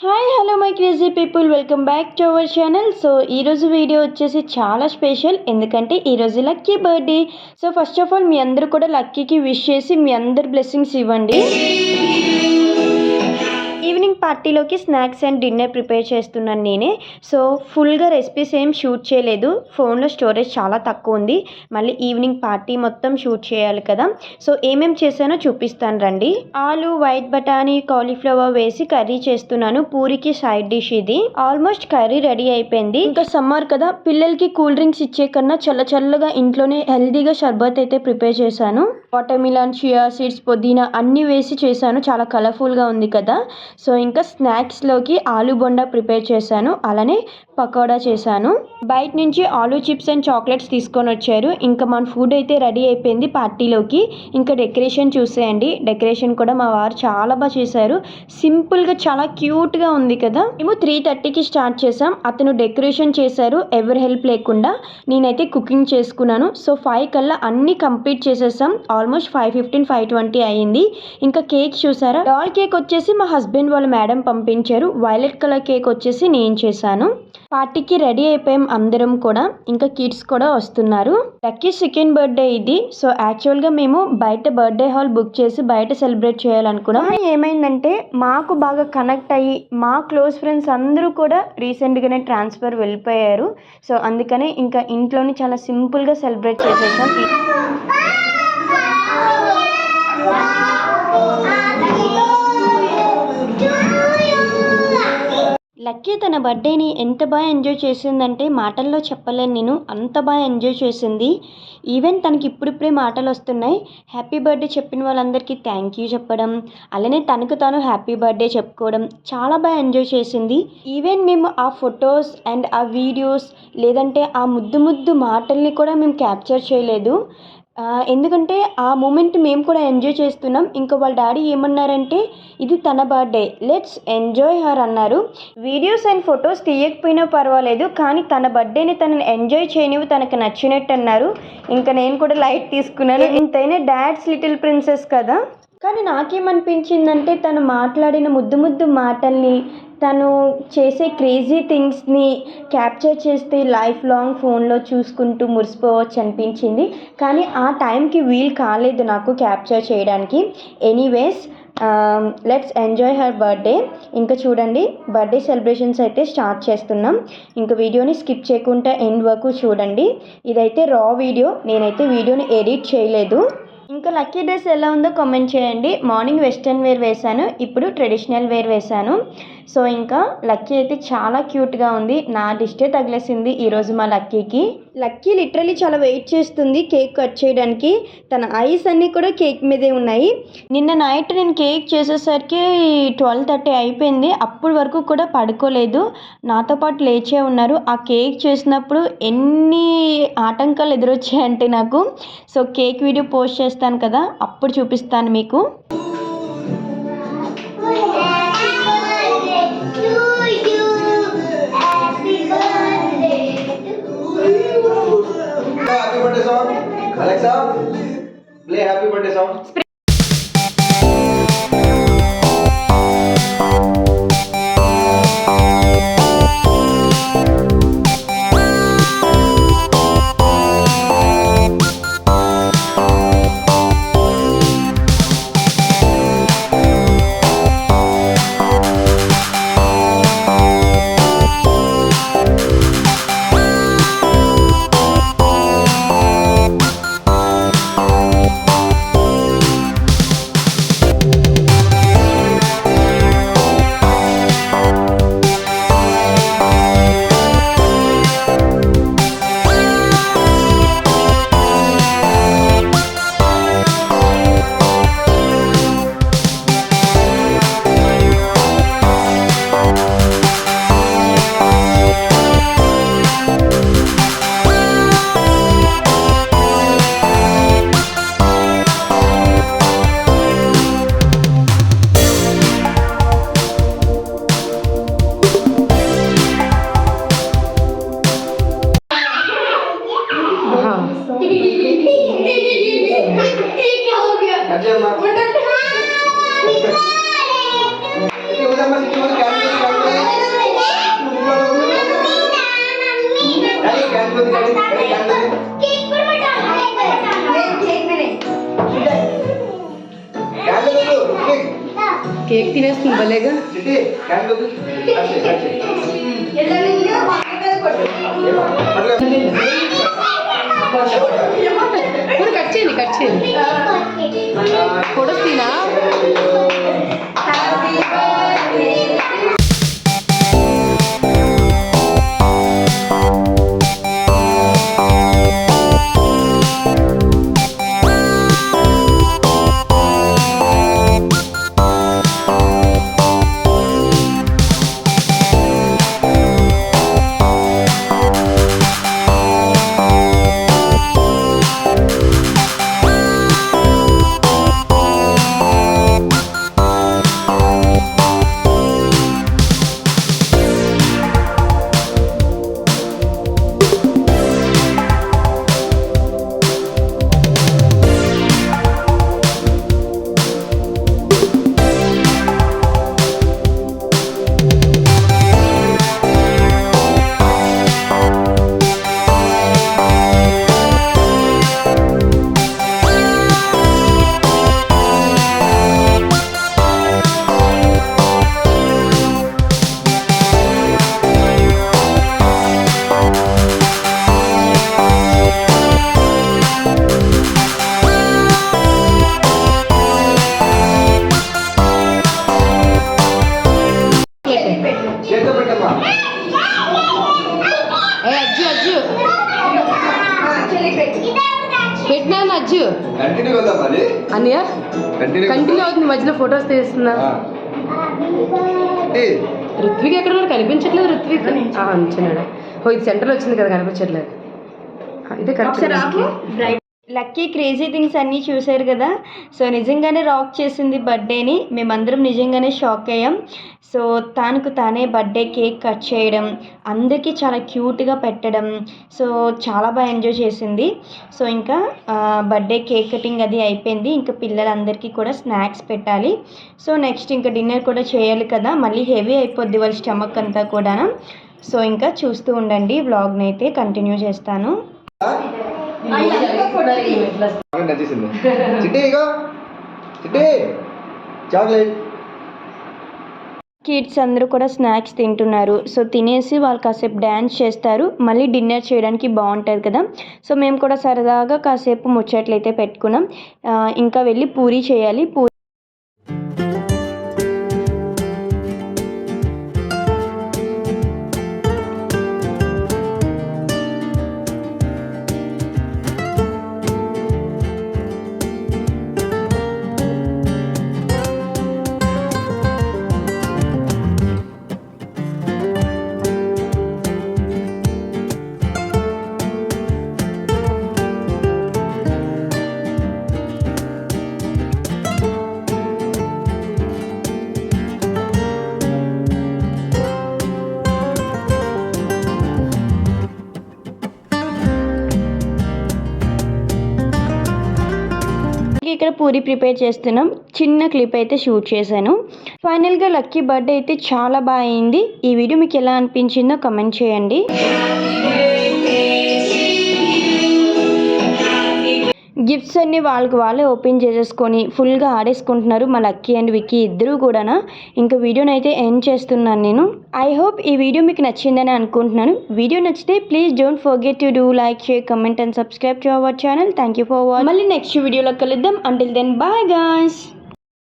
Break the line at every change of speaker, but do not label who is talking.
Hi hello my crazy people, welcome back to our channel. So ఈరోజు video వచ్చేసి చాలా special, ఎందుకంటే ఈరోజు Lucky birthday. So first of all మీ అందరూ కూడా లక్కీకి విష్ చేసి మీ అందరు బ్లెస్సింగ్స్ ఇవ్వండి. ఈవినింగ్ పార్టీలోకి స్నాక్స్ అండ్ డిన్నర్ ప్రిపేర్ చేస్తున్నాను నేనే. సో ఫుల్గా రెసిపీస్ ఏం షూట్ చేయలేదు, ఫోన్లో స్టోరేజ్ చాలా తక్కువ ఉంది. మళ్ళీ ఈవినింగ్ పార్టీ మొత్తం షూట్ చేయాలి కదా. సో ఏమేం చేశానో చూపిస్తాను రండి. ఆలు, వైట్ బటానీ, కాలీఫ్లవర్ వేసి కర్రీ చేస్తున్నాను. పూరికి సైడ్ డిష్ ఇది. ఆల్మోస్ట్ కర్రీ రెడీ అయిపోయింది. ఇంకా సమ్మర్ కదా, పిల్లలకి కూల్ డ్రింక్స్ ఇచ్చే కన్నా చల్లగా ఇంట్లోనే హెల్దీగా షర్బత్ అయితే ప్రిపేర్ చేశాను. వాటర్ మిలన్, చియా సీడ్స్, పుదీనా అన్నీ వేసి చేశాను. చాలా కలర్ఫుల్గా ఉంది కదా. సో ఇంకా స్నాక్స్లోకి ఆలు బొండా ప్రిపేర్ చేశాను, అలానే పకోడా చేశాను. బయట నుంచి ఆలు చిప్స్ అండ్ చాక్లెట్స్ తీసుకొని వచ్చారు. ఇంకా మన ఫుడ్ అయితే రెడీ అయిపోయింది పార్టీలోకి. ఇంకా డెకరేషన్ చూసేయండి, డెకరేషన్ కూడా మా వారు చాలా బాగా చేశారు. సింపుల్గా చాలా క్యూట్గా ఉంది కదా. మేము 3:30కి స్టార్ట్ చేసాం, అతను డెకరేషన్ చేశారు ఎవరి హెల్ప్ లేకుండా. నేనైతే కుకింగ్ చేసుకున్నాను. సో 5 కల్లా అన్నీ కంప్లీట్ చేసేసాం. ఆల్మోస్ట్ 5:15, 5:20 అయ్యింది. ఇంకా కేక్ చూసారా, డాల్ కేక్ వచ్చేసి మా హస్బెండ్ వాళ్ళ మేడం పంపించారు. వైలెట్ కలర్ కేక్ వచ్చేసి నేను చేశాను. పార్టీకి రెడీ అయిపోయాం అందరం కూడా. ఇంకా కిడ్స్ కూడా వస్తున్నారు. లక్కీ సెకండ్ బర్త్డే ఇది. సో యాక్చువల్గా మేము బయట బర్త్డే హాల్ బుక్ చేసి బయట సెలబ్రేట్ చేయాలనుకున్నాం. ఏమైందంటే మాకు బాగా కనెక్ట్ అయ్యి మా క్లోజ్ ఫ్రెండ్స్ అందరూ కూడా రీసెంట్గానే ట్రాన్స్ఫర్ వెళ్ళిపోయారు. సో అందుకనే ఇంకా ఇంట్లోనే చాలా సింపుల్గా సెలబ్రేట్ చేసేసాం. లక్కీ తన బర్త్డేని ఎంత బాగా ఎంజాయ్ చేసిందంటే మాటల్లో చెప్పలేను నేను, అంత బాగా ఎంజాయ్ చేసింది. ఈవెన్ తనకి ఇప్పుడిప్పుడే మాటలు వస్తున్నాయి. హ్యాపీ బర్త్డే చెప్పిన వాళ్ళందరికీ థ్యాంక్ యూ చెప్పడం, అలానే తనకు తాను హ్యాపీ బర్త్డే చెప్పుకోవడం చాలా బాగా ఎంజాయ్ చేసింది. ఈవెన్ మేము ఆ ఫొటోస్ అండ్ ఆ వీడియోస్ లేదంటే ఆ ముద్దు మాటల్ని కూడా మేము క్యాప్చర్ చేయలేదు. ఎందుకంటే ఆ మూమెంట్ మేము కూడా ఎంజాయ్ చేస్తున్నాం. ఇంకా వాళ్ళ డాడీ ఏమన్నారంటే ఇది తన బర్త్డే, లెట్స్ ఎంజాయ్ హర్ అన్నారు. వీడియోస్ అండ్ ఫొటోస్ తీయకపోయినా పర్వాలేదు, కానీ తన బర్త్డేని తనని ఎంజాయ్ చేయనివి, తనకు నచ్చినట్టు అన్నారు. ఇంకా నేను కూడా లైట్ తీసుకున్నాను. ఇంతైనా డాడ్స్ లిటిల్ ప్రిన్సెస్ కదా. కానీ నాకేమనిపించిందంటే తను మాట్లాడిన ముద్దు మాటల్ని, తను చేసే క్రేజీ థింగ్స్ని క్యాప్చర్ చేస్తే లైఫ్ లాంగ్ ఫోన్లో చూసుకుంటూ మురిసిపోవచ్చు అనిపించింది. కానీ ఆ టైంకి వీలు కాలేదు నాకు క్యాప్చర్ చేయడానికి. Anyways let's enjoy her birthday. ఇంకా చూడండి, బర్త్డే సెలబ్రేషన్స్ అయితే స్టార్ట్ చేస్తున్నాం. ఇంకా వీడియోని స్కిప్ చేయకుండా ఎండ్ వరకు చూడండి. ఇదైతే రా వీడియో, నేనైతే వీడియోని ఎడిట్ చేయలేదు. ఇంకా లక్కీ డ్రెస్ ఎలా ఉందో కామెంట్ చేయండి. మార్నింగ్ వెస్ట్రన్ వేర్ వేశాను, ఇప్పుడు ట్రెడిషనల్ వేర్ వేశాను. సో ఇంకా లక్కీ అయితే చాలా క్యూట్గా ఉంది. నా దిష్టే తగిలేసింది ఈరోజు మా లక్కీకి. లక్కీ లిటరలీ చాలా వెయిట్ చేస్తుంది కేక్ కట్ చేయడానికి. తన ఐస్ అన్నీ కూడా కేక్ మీదే ఉన్నాయి. నిన్న నైట్ నేను కేక్ చేసేసరికి 12:30 అయిపోయింది. అప్పటి వరకు కూడా పడుకోలేదు, నాతో పాటు లేచే ఉన్నారు. ఆ కేక్ చేసినప్పుడు ఎన్ని ఆటంకాలు ఎదురొచ్చాయంటే నాకు. సో కేక్ వీడియో పోస్ట్ చేస్తాను కదా, అప్పుడు చూపిస్తాను మీకు.
Happy birthday song. Alexa, play happy birthday song.
అనేగా
చిట్టి క్యాన్ వద్దు
కట్ చేయండి ఫోటోస్ తీనా
చేతితో పెట్టమ్మా
అజ్జు పెట్టినా అజ్జు
కంటిన్యూ వద్దాం మరి
అన్నయ్య
కంటిన్యూ
కంటిన్యూ అవుతుంది మధ్యలో ఫొటోస్ తీస్తున్నా ఋత్విక్ ఎక్కడ ఉన్నాడు కనిపించట్లేదు ఋత్విక్ అంచున్నాడు ఇది సెంటర్లో వచ్చింది కదా కనిపించట్లేదు ఇదే కరెక్ట్
లక్కీ క్రేజీ థింగ్స్ అన్నీ చూశారు కదా. సో నిజంగానే రాక్ చేసింది బర్త్డేని. మేమందరం నిజంగానే షాక్ అయ్యాం. సో తనకు తానే బర్త్డే కేక్ కట్ చేయడం, అందరికీ చాలా క్యూట్గా పెట్టడం, సో చాలా బాగా ఎంజాయ్ చేసింది. సో ఇంకా బర్త్డే కేక్ కటింగ్ అది అయిపోయింది. ఇంకా పిల్లలందరికీ కూడా స్నాక్స్ పెట్టాలి. సో నెక్స్ట్ ఇంకా డిన్నర్ కూడా చేయాలి కదా, మళ్ళీ హెవీ అయిపోద్ది వాళ్ళ స్టమక్ అంతా కూడా. సో ఇంకా చూస్తూ ఉండండి, వ్లాగ్ని అయితే కంటిన్యూ చేస్తాను.
నచ్చేసింది చిట్టి ఇగో చిట్టి చాక్లెట్.
కిడ్స్ అందరూ కూడా స్నాక్స్ తింటున్నారు. సో తినేసి వాళ్ళు కాసేపు డ్యాన్స్ చేస్తారు, మళ్ళీ డిన్నర్ చేయడానికి బాగుంటుంది కదా. సో మేము కూడా సరదాగా కాసేపు ముచ్చట్లయితే పెట్టుకున్నాం. ఇంకా వెళ్ళి పూరీ చేయాలి. ఇక్కడ పూరి ప్రిపేర్ చేస్తున్నాం. చిన్న క్లిప్ అయితే షూట్ చేశాను. ఫైనల్గా లక్కీ బర్త్డే అయితే చాలా బాగా అయింది. ఈ వీడియో మీకు ఎలా అనిపించిందో కమెంట్ చేయండి. గిఫ్ట్స్ అన్నీ వాళ్ళకి వాళ్ళే ఓపెన్ చేసేసుకొని ఫుల్గా ఆడేసుకుంటున్నారు మా లక్కీ అండ్ విక్కీ ఇద్దరూ కూడా. ఇంకా వీడియోని అయితే ఎండ్ చేస్తున్నాను నేను. ఐ హోప్ ఈ వీడియో మీకు నచ్చిందని అనుకుంటున్నాను. వీడియో నచ్చితే please don't forget to do like, share, comment and subscribe to our channel. Thank you for watching. మళ్ళీ నెక్స్ట్ వీడియోలో కలుద్దాం. Until then bye guys.